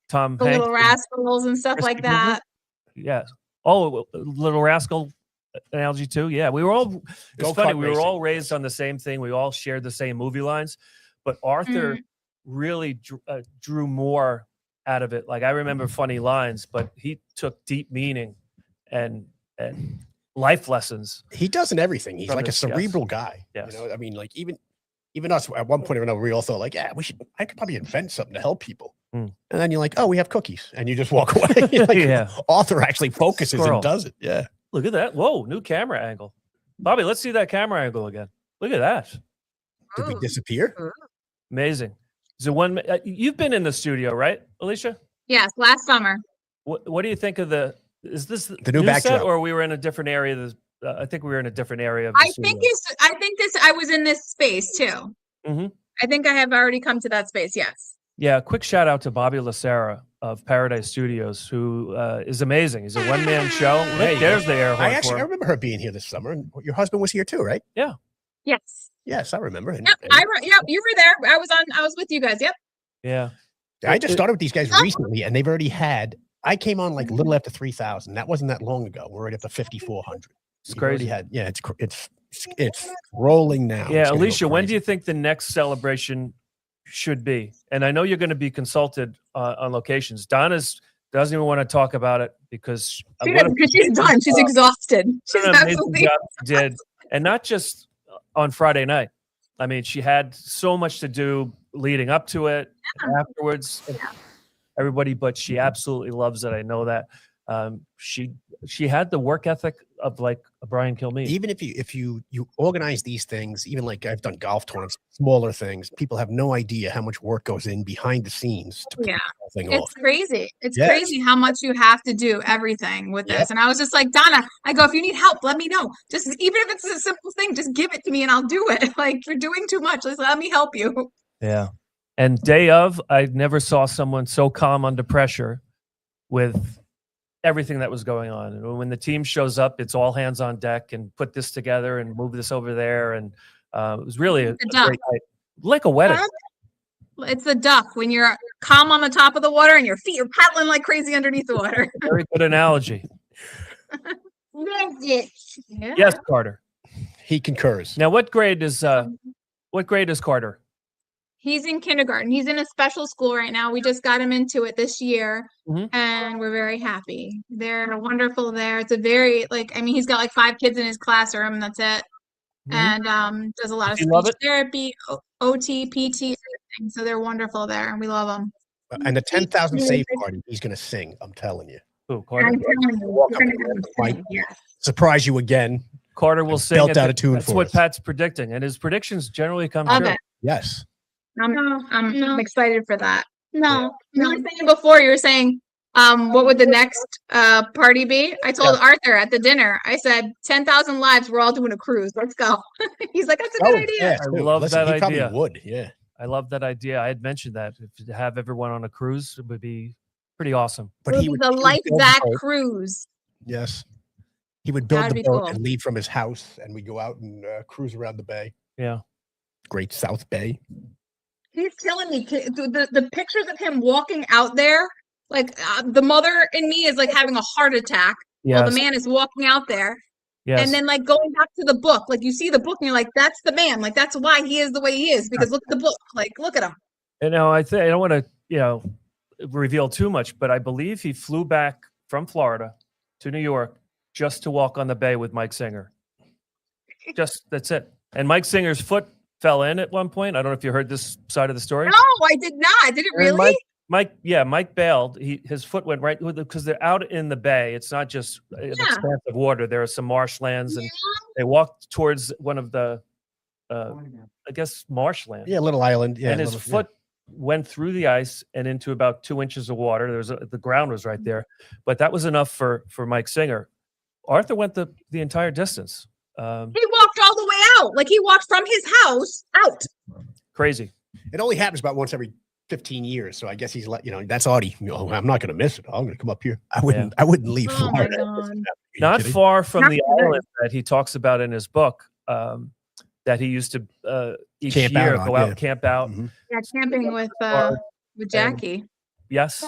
Tom the Hanks. Little Rascals and stuff like that. Yes. Oh, Little Rascal analogy too. Yeah. We were all, it's funny. We were all raised on the same thing. We all shared the same movie lines, but Arthur really drew more out of it. Like I remember funny lines, but he took deep meaning and life lessons. He does in everything. He's like a cerebral guy. Yes. You know, I mean, like even us at one point or another, we all thought like, I could probably invent something to help people. And then you're like, oh, we have cookies. And you just walk away. Like, Arthur actually focuses and does it. Yeah. Look at that. Whoa, new camera angle. Bobby, let's see that camera angle again. Look at that. Did we disappear? Amazing. So you've been in the studio, right, Alicia? Yes, last summer. What do you think of is this the new backdrop, set, or we were in a different area? I think we were in a different area. Of I think I was in this space too. I think I have already come to that space. Yes. Yeah. Quick shout out to Bobby Lacera of Paradise Studios, who is amazing. He's a one-man show. Hey, there's the air horn. I remember her being here this summer, and your husband was here too, right? Yeah. Yes. Yes, I remember. Yep, you were there. I was with you guys. Yep. Yeah. I just started with these guys recently, and they've already had. I came on like a little after 3,000. That wasn't that long ago. We're right up to 5,400. It's crazy. It's rolling now. Yeah, Alicia, when do you think the next celebration should be? And I know you're going to be consulted on locations. Donna's doesn't even want to talk about it because because she's done. She's exhausted. She's what an amazing absolutely job she did, and not just on Friday night. I mean, she had so much to do leading up to it, and afterwards, everybody. But she absolutely loves it. I know that. She had the work ethic of like a Brian Kilmeade. Even if you organize these things, even like I've done golf tournaments, smaller things, people have no idea how much work goes in behind the scenes to pull the whole thing It's off. crazy. It's crazy how much you have to do everything with this. And I was just like, Donna, I go, if you need help, let me know. Just even if it's a simple thing, just give it to me and I'll do it. Like, you're doing too much. Just let me help you. Yeah. And day of, I never saw someone so calm under pressure with everything that was going on. And when the team shows up, it's all hands on deck and put this together and move this over there. And it was really a great night. Like a wedding. It's the duck when you're calm on the top of the water and your feet are paddling like crazy underneath the water. Very good analogy. Yes, Carter. He concurs. Now, what grade is Carter? He's in kindergarten. He's in a special school right now. We just got him into it this year, and we're very happy. They're wonderful there. It's a very he's got like 5 kids in his classroom. That's it, and does a lot of speech therapy, OT, PT, everything. So they're wonderful there, and we love them. And the 10,000 save party, he's going to sing. I'm telling you. Who, Carter? Surprise you again. Carter will sing. Belt out a tune. That's what Pat's predicting, and his predictions generally come true. Yes. I'm excited for that. You were saying before, you were saying, what would the next party be? I told Arthur at the dinner, I said, 10,000 lives, we're all doing a cruise. Let's go. He's like, that's a good idea. Yeah, I love that idea. Probably would, yeah. I love that idea. I had mentioned that to have everyone on a cruise, it would be pretty awesome. But he would the LifeVac cruise. Yes. He would build the boat and leave from his house, and we go out and cruise around the bay. Yeah. Great South Bay. He's killing me. The pictures of him walking out there, like the mother in me is like having a heart attack while the man is walking out there. Yes. And then like going back to the book, like you see the book and you're like, that's the man. Like that's why he is the way he is, because look at the book. Like, look at him. I don't want to, reveal too much, but I believe he flew back from Florida to New York just to walk on the bay with Mike Singer. That's it. And Mike Singer's foot fell in at one point. I don't know if you heard this side of the story. No, I did not. Did it really? Mike bailed. His foot went right because they're out in the bay. It's not just an expanse of water. There are some marshlands, and they walked towards one of the, I guess, marshland. Yeah, little island. Yeah, and his foot went through the ice and into about 2 inches of water. The ground was right there, but that was enough for Mike Singer. Arthur went the entire distance. He walked all the way out. Like he walked from his house out. Crazy. It only happens about once every 15 years. So I guess he's that's Audie. I'm not going to miss it. I'm going to come up here. I wouldn't leave Florida. Not far from the island that he talks about in his book, that he used to each camp year out go out and camp out. Mm-hmm. Yeah, camping with Jackie. Yes.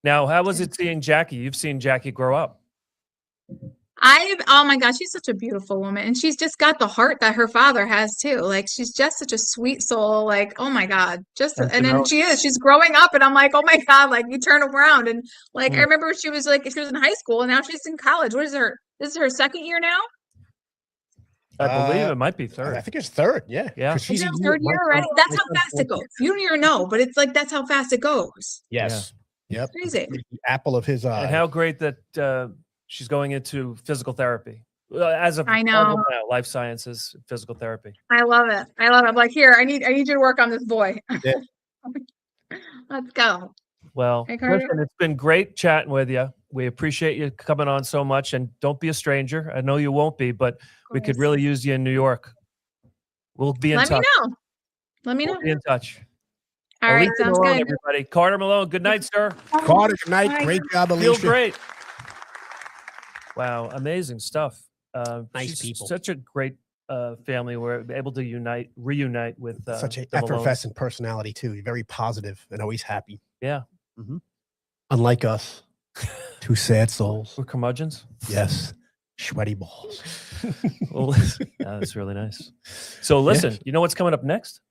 Now, how was it seeing Jackie? You've seen Jackie grow up. Oh my God, she's such a beautiful woman. And she's just got the heart that her father has too. Like she's just such a sweet soul. Like, oh my God. Then she's growing up and I'm like, oh my God, like you turn around and like I remember she was in high school and now she's in college. This is her second year now? I believe it might be third. I think it's third, yeah. Yeah. She's in third year already. That's how fast it goes. You don't even know, but it's like that's how fast it goes. Yes. Yeah. Yep. It's crazy. The apple of his eye. And how great that she's going into physical therapy. I know. Now, life sciences, physical therapy. I love it. I'm like, here, I need you to work on this boy. Yeah. Let's go. Well, listen, it's been great chatting with you. We appreciate you coming on so much, and don't be a stranger. I know you won't be, but we could really use you in New York. We'll be in touch. Let me know. We'll be in touch. All right, sounds good. Everybody, Carter Malone. Good night, sir. Carter, good night. Great job, Alicia. Feel great. Wow, amazing stuff. Nice people. Such a great family. We're able to reunite with such an effervescent personality too. Very positive and always happy. Yeah. Mm-hmm. Unlike us, two sad souls. We're curmudgeons. Yes. Sweaty balls. Well, that's really nice. So listen, you know what's coming up next?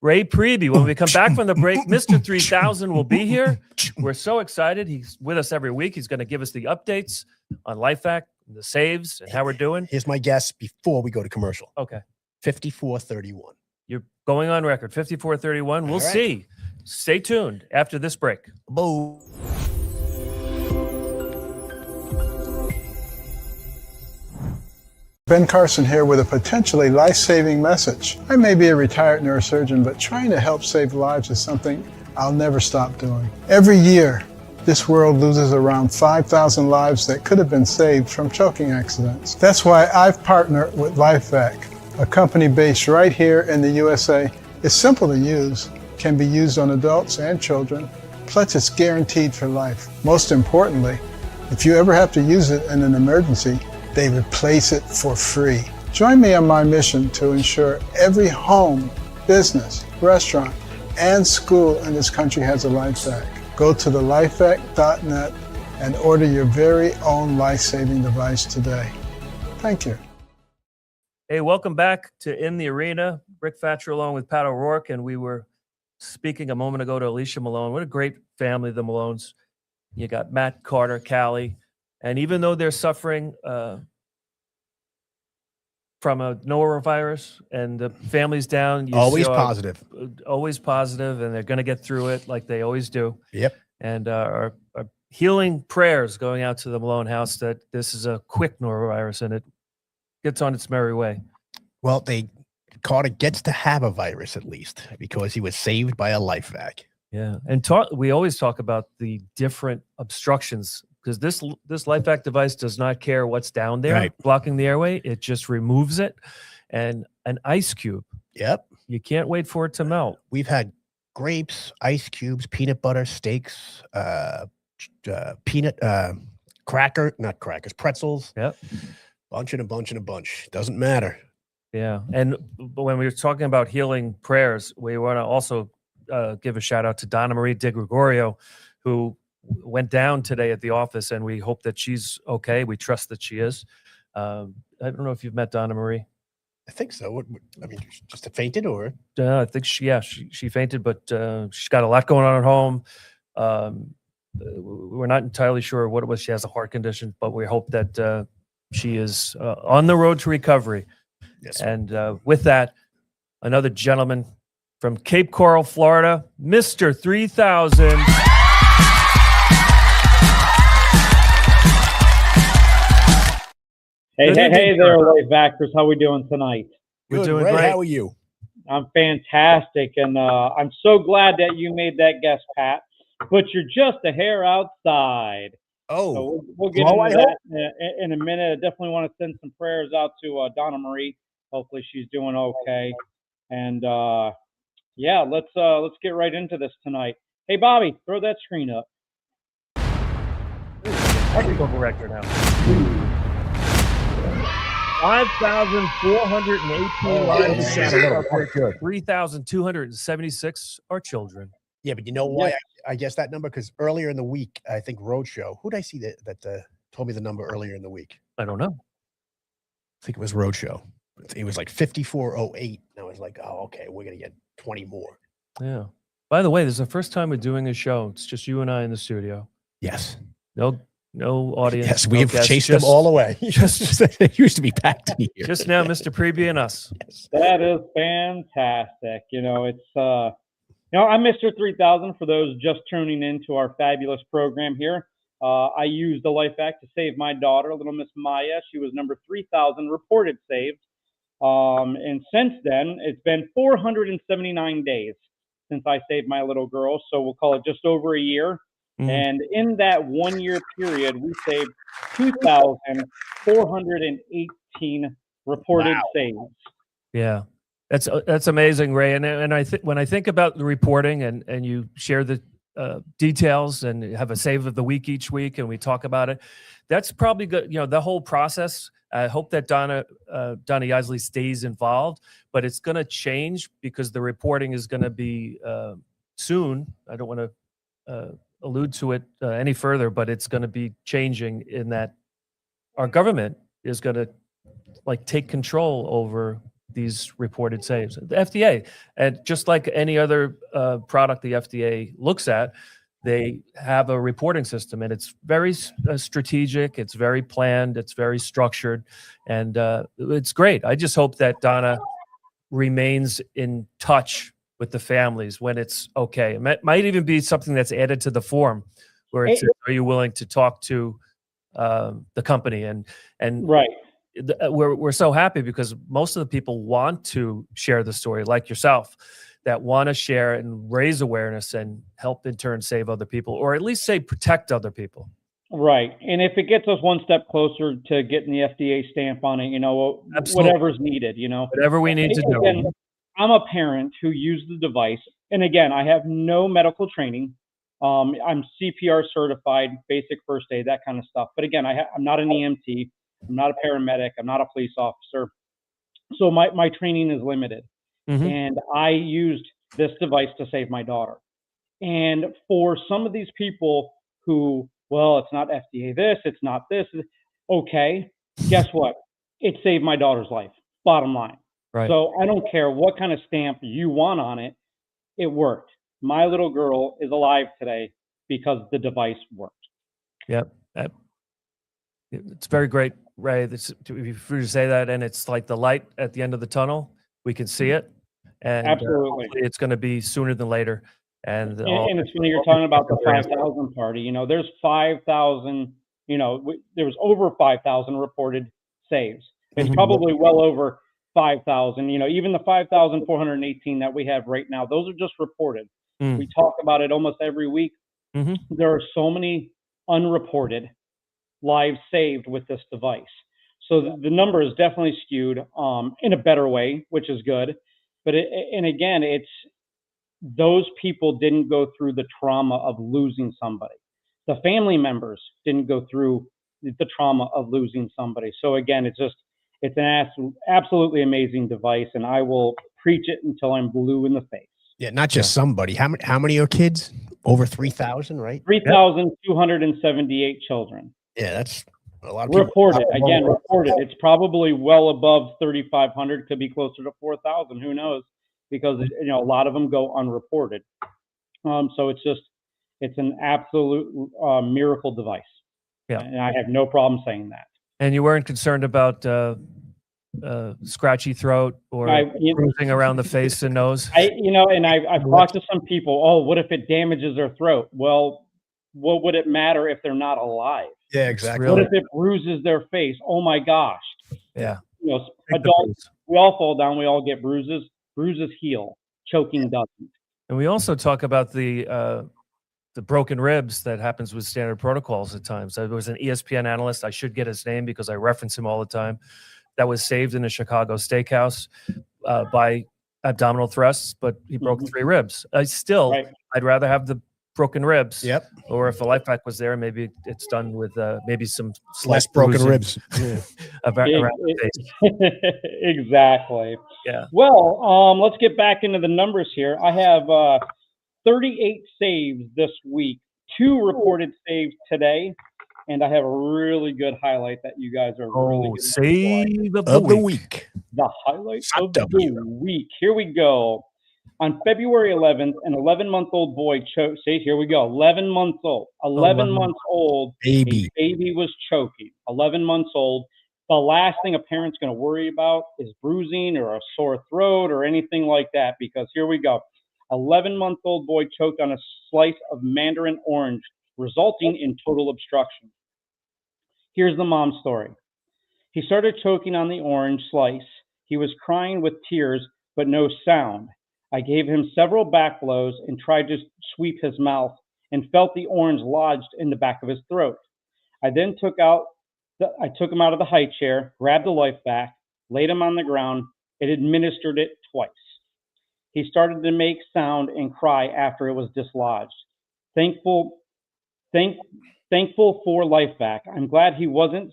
Ray Priebe. When we come back from the break, Mr. 3000 will be here. We're so excited. He's with us every week. He's going to give us the updates on LifeVac, the saves, and how we're doing. Here's my guess before we go to commercial. Okay. 5431. You're going on record. 5431. We'll see. Stay tuned after this break. Boo. Ben Carson here with a potentially life-saving message. I may be a retired neurosurgeon, but trying to help save lives is something I'll never stop doing. Every year, this world loses around 5,000 lives that could have been saved from choking accidents. That's why I've partnered with LifeVac, a company based right here in the USA. It's simple to use, can be used on adults and children, plus it's guaranteed for life. Most importantly, if you ever have to use it in an emergency, they replace it for free. Join me on my mission to ensure every home, business, restaurant, and school in this country has a LifeVac. Go to the lifevac.net and order your very own life-saving device today. Thank you. Hey, welcome back to In the Arena. Rick Fatscher along with Pat O'Rourke, and we were speaking a moment ago to Alicia Malone. What a great family, the Malones. You got Matt, Carter, Callie. And even though they're suffering from a norovirus and the family's down, Always positive, and they're going to get through it like they always do. Yep. And our healing prayers going out to the Malone house that this is a quick norovirus and it gets on its merry way. Well, Carter gets to have a virus at least because he was saved by a LifeVac. Yeah, and we always talk about the different obstructions. Because this LifeVac device does not care what's down there blocking the airway. It just removes it. And an ice cube. Yep. You can't wait for it to melt. We've had grapes, ice cubes, peanut butter, steaks, peanut, not crackers, pretzels. Yep. Bunch and a bunch and a bunch. Doesn't matter. Yeah. And when we were talking about healing prayers, we want to also give a shout out to Donna Marie De Gregorio, who went down today at the office, and we hope that she's okay. We trust that she is. I don't know if you've met Donna Marie. I think so. I mean, just fainted, or I think she fainted, but she's got a lot going on at home. We're not entirely sure what it was. She has a heart condition, but we hope that she is on the road to recovery. Yes. And with that, another gentleman from Cape Coral, Florida, Mr. 3000. Hey there, LifeVacers. How we doing tonight? We're doing Ray, great. how are you? I'm fantastic, and I'm so glad that you made that guess, Pat. But you're just a hair outside. Oh, so we'll get into that in a minute. I definitely want to send some prayers out to Donna Marie. Hopefully, she's doing okay. And yeah, let's get right into this tonight. Hey, Bobby, throw that screen up. Technical director now. 5,418 lives. 3,276 are children. Yeah, but you know why I guess that number? Because earlier in the week, I think Roadshow. Who did I see that told me the number earlier in the week? I don't know. I think it was Roadshow. It was like 5408. And I was like, oh, okay, we're gonna get 20 more. Yeah. By the way, this is the first time we're doing a show. It's just you and I in the studio. Yes. No audience. Yes, we have guests, chased them all away. Just it used to be packed in here. Just now, Mr. Priebe and us. Yes. That is fantastic. You know, it's I'm Mr. 3000 for those just tuning in to our fabulous program here. I used the LifeVac to save my daughter, little Miss Maya. She was number 3,000 reported saved. And since then, it's been 479 days since I saved my little girl. So we'll call it just over a year. And in that 1 year period, we saved 2,418 reported saves. Yeah, that's amazing, Ray. And I think when I think about the reporting and you share the details and have a save of the week each week, and we talk about it, that's probably good. You know, the whole process. I hope that Donna Isley stays involved, but it's going to change because the reporting is going to be soon. I don't want to allude to it any further, but it's going to be changing in that our government is going to take control over these reported saves. The FDA, and just like any other product the FDA looks at, they have a reporting system, and it's very strategic. It's very planned. It's very structured, and it's great. I just hope that Donna remains in touch with the families when it's okay. It might even be something that's added to the form where it says, are you willing to talk to the company? And right. We're so happy because most of the people want to share the story, like yourself, that want to share and raise awareness and help in turn save other people, or at least say protect other people. Right. And if it gets us one step closer to getting the FDA stamp on it, you know, Absolutely. whatever's needed, you know, whatever we need to do. Again, I'm a parent who used the device. And again, I have no medical training. I'm CPR certified, basic first aid, that kind of stuff. But again, I'm not an EMT. I'm not a paramedic. I'm not a police officer. So my training is limited. And I used this device to save my daughter. And for some of these people who, well, it's not FDA this, it's not this. Okay, guess what? It saved my daughter's life, bottom line. Right. So I don't care what kind of stamp you want on it. It worked. My little girl is alive today because the device worked. Yep. It's very great, Ray. If you say that, and it's like the light at the end of the tunnel. We can see it. And absolutely, it's going to be sooner than later. And it's funny you're talking about the 5,000 party. You know, there's 5,000. You know, there was over 5,000 reported saves. It's probably well over 5,000. You know, even the 5,418 that we have right now, those are just reported. We talk about it almost every week. There are so many unreported lives saved with this device. So the number is definitely skewed in a better way, which is good. But again, it's those people didn't go through the trauma of losing somebody. The family members didn't go through the trauma of losing somebody. So again, it's an absolutely amazing device, and I will preach it until I'm blue in the face. Yeah, not just somebody. How many are kids? Over 3,000, right? 3,278 children. Yeah, that's a lot of people. Reported. Again, reported. It's probably well above 3,500. Could be closer to 4,000. Who knows? Because you know a lot of them go unreported. So it's an absolute miracle device. Yeah, and I have no problem saying that. And you weren't concerned about scratchy throat or bruising around the face and nose? I've talked to some people, oh, what if it damages their throat? Well, what would it matter if they're not alive? Yeah, exactly. What if it bruises their face? Oh my gosh. Yeah. You know, adults, we all fall down, we all get bruises. Bruises heal. Choking doesn't. And we also talk about the broken ribs that happens with standard protocols at times. There was an ESPN analyst, I should get his name because I reference him all the time, that was saved in a Chicago steakhouse by abdominal thrusts, but he broke 3 ribs. I'd rather have the broken ribs. Yep. Or if a LifeVac was there, maybe it's done with maybe some less broken ribs. around the face. Exactly. Yeah. Well, let's get back into the numbers here. I have 38 saves this week, 2 reported saves today, and I have a really good highlight that you guys are really good save of the week. The highlight of the week. Here we go. On February 11th, an 11-month-old boy choked. See, here we go. 11 months old. 11 months old. Baby. A baby was choking. 11 months old. The last thing a parent's going to worry about is bruising or a sore throat or anything like that, because here we go. 11-month-old boy choked on a slice of mandarin orange, resulting in total obstruction. Here's the mom's story. He started choking on the orange slice. He was crying with tears, but no sound. I gave him several back blows and tried to sweep his mouth and felt the orange lodged in the back of his throat. I then took him out of the high chair, grabbed the LifeVac, laid him on the ground, and administered it twice. He started to make sound and cry after it was dislodged. Thankful for LifeVac. I'm glad he wasn't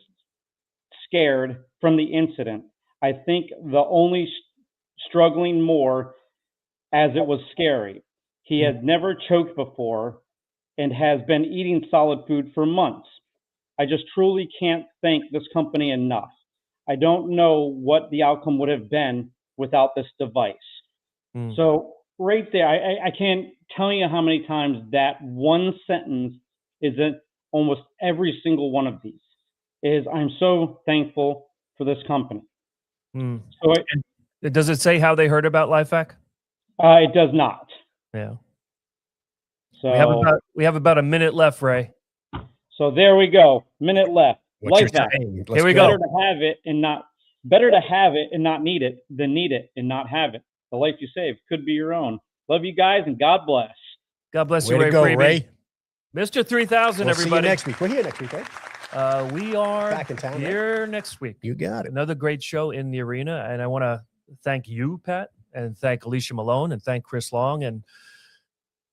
scared from the incident. I think the only struggling more as it was scary. He had never choked before and has been eating solid food for months. I just truly can't thank this company enough. I don't know what the outcome would have been without this device. So right there, I can't tell you how many times that one sentence is in almost every single one of these, is I'm so thankful for this company. So does it say how they heard about LifeVac? It does not. Yeah. So we have about a minute left, Ray. So there we go. Minute left. What's your LifeVac. time? Here we go. Better to have it and not need it than need it and not have it. The life you save could be your own. Love you guys and God bless. God bless Way you, to Ray. go, Priebe. Ray. Mr. 3000, We'll see you everybody. next week. We're here next week, right? We are Back in town, here next week. You got it. Another great show in the arena. And I want to thank you, Pat, and thank Alicia Malone and thank Chris Long. And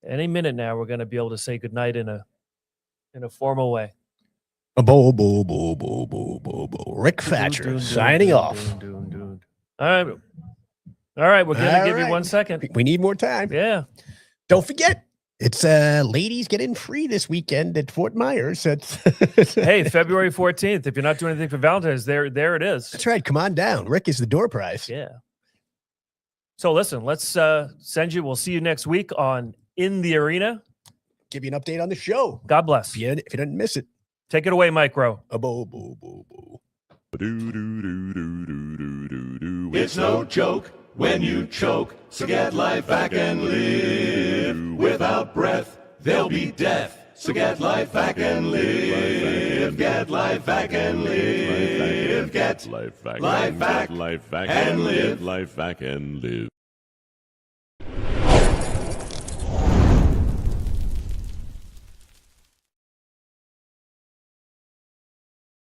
any minute now, we're going to be able to say goodnight in a formal way. Bo. Rick Fatscher signing off. All right. We're going to give you 1 second. We need more time. Yeah. Don't forget, it's ladies get in free this weekend at Fort Myers. Hey, February 14th. If you're not doing anything for Valentine's, there it is. That's right. Come on down. Rick is the door prize. Yeah. So listen, let's send you. We'll see you next week on In the Arena. Give you an update on the show. God bless. If you didn't miss it. Take it away, Micro. It's no joke when you choke, so get LifeVac and live. Without breath, there'll be death. So get LifeVac and live. Get LifeVac and live. Get LifeVac and live. LifeVac and live.